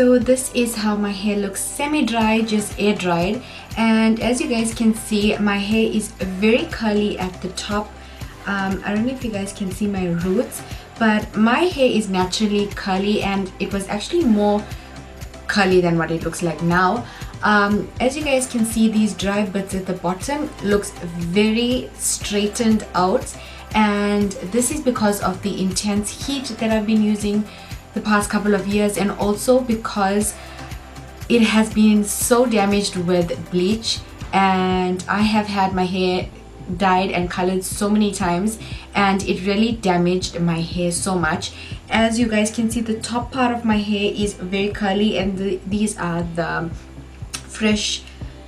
So this is how my hair looks semi-dry, just air dried, and as you guys can see, my hair is very curly at the top. I don't know if you guys can see my roots, but my hair is naturally curly and it was actually more curly than what it looks like now. As you guys can see, these dry bits at the bottom looks very straightened out, and this is because of the intense heat that I've been using the past couple of years, and also because it has been so damaged with bleach, and I have had my hair dyed and colored so many times, and it really damaged my hair so much. As you guys can see, the top part of my hair is very curly, and these are the fresh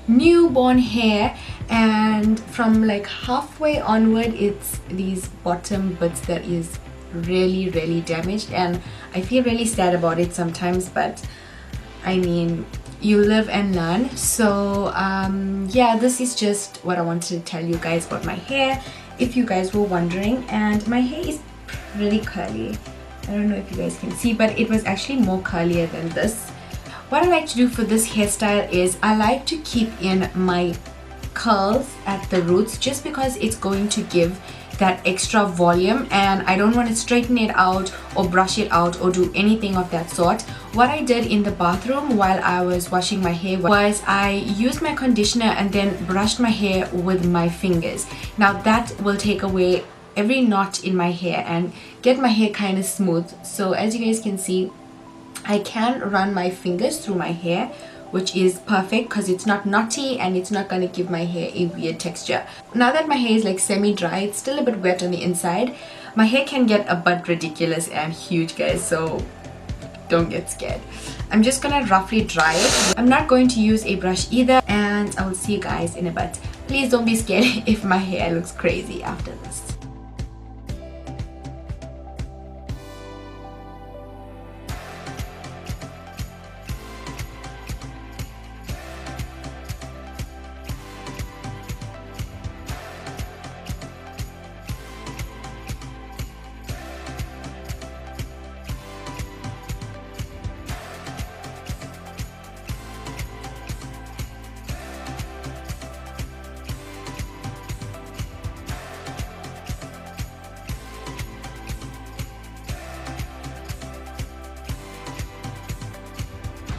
newborn hair, and from like halfway onward it's these bottom bits that is really damaged, and I feel really sad about it sometimes, but I mean, you live and learn. So yeah, this is just what I wanted to tell you guys about my hair, if you guys were wondering. And my hair is pretty curly. I don't know if you guys can see, but it was actually more curlier than this. What I like to do for this hairstyle is I like to keep in my curls at the roots, just because it's going to give that extra volume, and I don't want to straighten it out or brush it out or do anything of that sort. What I did in the bathroom while I was washing my hair was I used my conditioner and then brushed my hair with my fingers. Now that will take away every knot in my hair and get my hair kind of smooth. So as you guys can see, I can run my fingers through my hair, which is perfect because it's not knotty and it's not going to give my hair a weird texture. Now that my hair is like semi-dry, it's still a bit wet on the inside. My hair can get a bit ridiculous and huge, guys, so don't get scared. I'm just gonna roughly dry it. I'm not going to use a brush either, and I will see you guys in a bit. Please don't be scared if my hair looks crazy after this.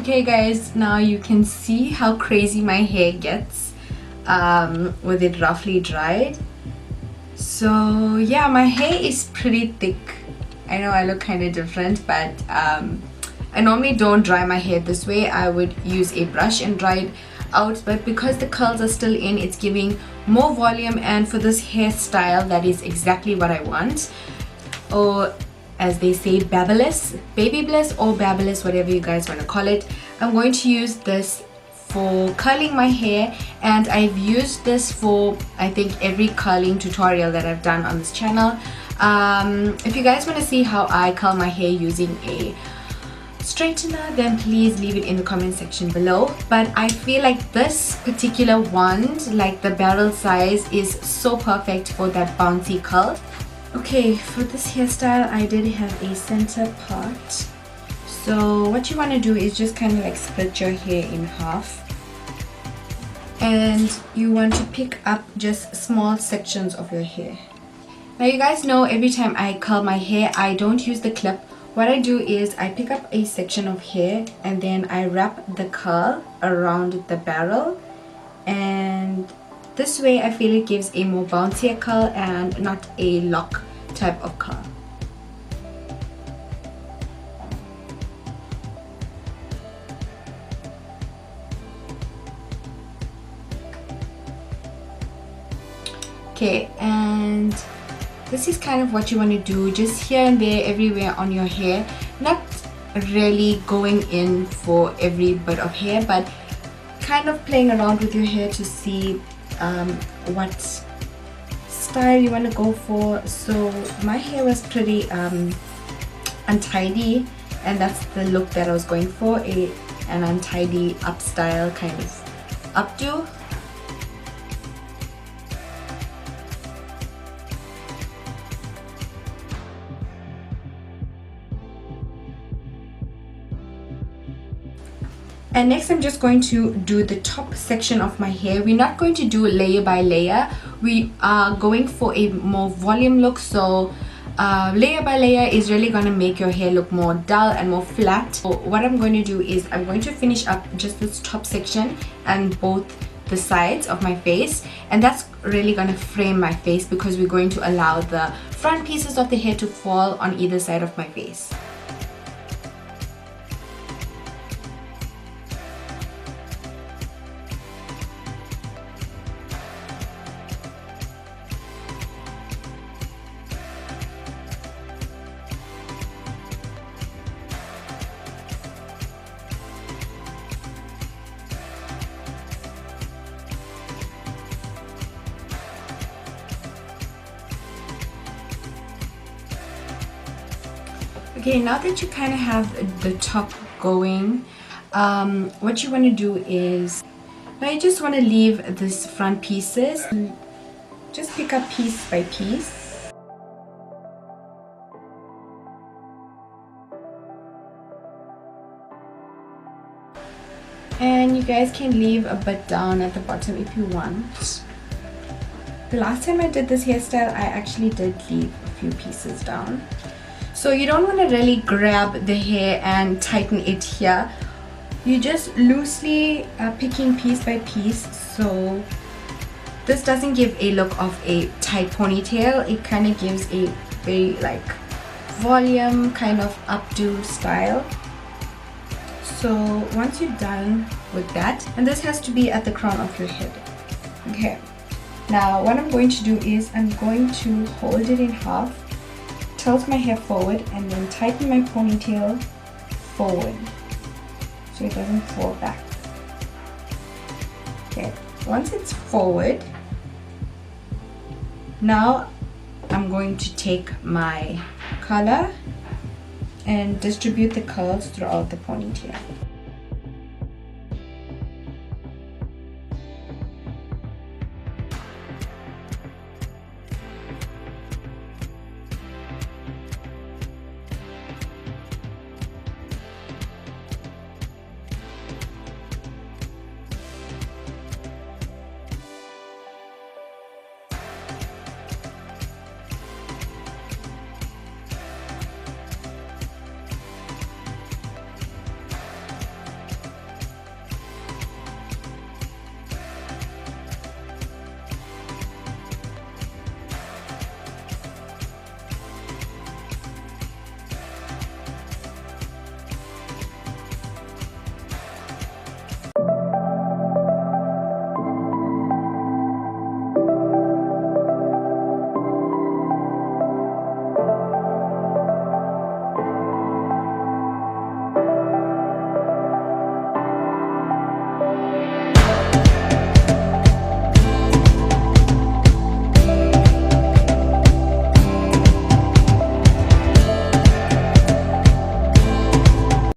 Okay guys, now you can see how crazy my hair gets with it roughly dried. So yeah, my hair is pretty thick. I know I look kind of different, but I normally don't dry my hair this way. I would use a brush and dry it out, but because the curls are still in, it's giving more volume, and for this hairstyle that is exactly what I want. Or as they say, babbleless, baby bliss or babbleless, whatever you guys want to call it. I'm going to use this for curling my hair, and I've used this for I think every curling tutorial that I've done on this channel. If you guys want to see how I curl my hair using a straightener, then please leave it in the comment section below. But I feel like this particular wand, like the barrel size, is so perfect for that bouncy curl. Okay, for this hairstyle I did have a center part. So what you want to do is just kind of like split your hair in half, and you want to pick up just small sections of your hair. Now you guys know every time I curl my hair, I don't use the clip. What I do is I pick up a section of hair and then I wrap the curl around the barrel, and this way I feel it gives a more bouncier curl and not a lock type of curl. Okay, and this is kind of what you want to do, just here and there, everywhere on your hair. Not really going in for every bit of hair, but kind of playing around with your hair to see what style you want to go for. So my hair was pretty untidy, and that's the look that I was going for, an untidy up style kind of updo. And next I'm just going to do the top section of my hair. We're not going to do layer by layer. We are going for a more volume look, so layer by layer is really going to make your hair look more dull and more flat. So what I'm going to do is I'm going to finish up just this top section and both the sides of my face, and that's really going to frame my face because we're going to allow the front pieces of the hair to fall on either side of my face. Okay, now that you kind of have the top going, what you want to do is, now you just want to leave these front pieces. Just pick up piece by piece. And you guys can leave a bit down at the bottom if you want. The last time I did this hairstyle, I actually did leave a few pieces down. So you don't want to really grab the hair and tighten it here. You just loosely picking piece by piece, so this doesn't give a look of a tight ponytail. It kind of gives a very like volume kind of updo style. So once you're done with that, and this has to be at the crown of your head. Okay, now what I'm going to do is I'm going to hold it in half, tilt my hair forward, and then tighten my ponytail forward so it doesn't fall back. Okay, once it's forward, now I'm going to take my curler and distribute the curls throughout the ponytail.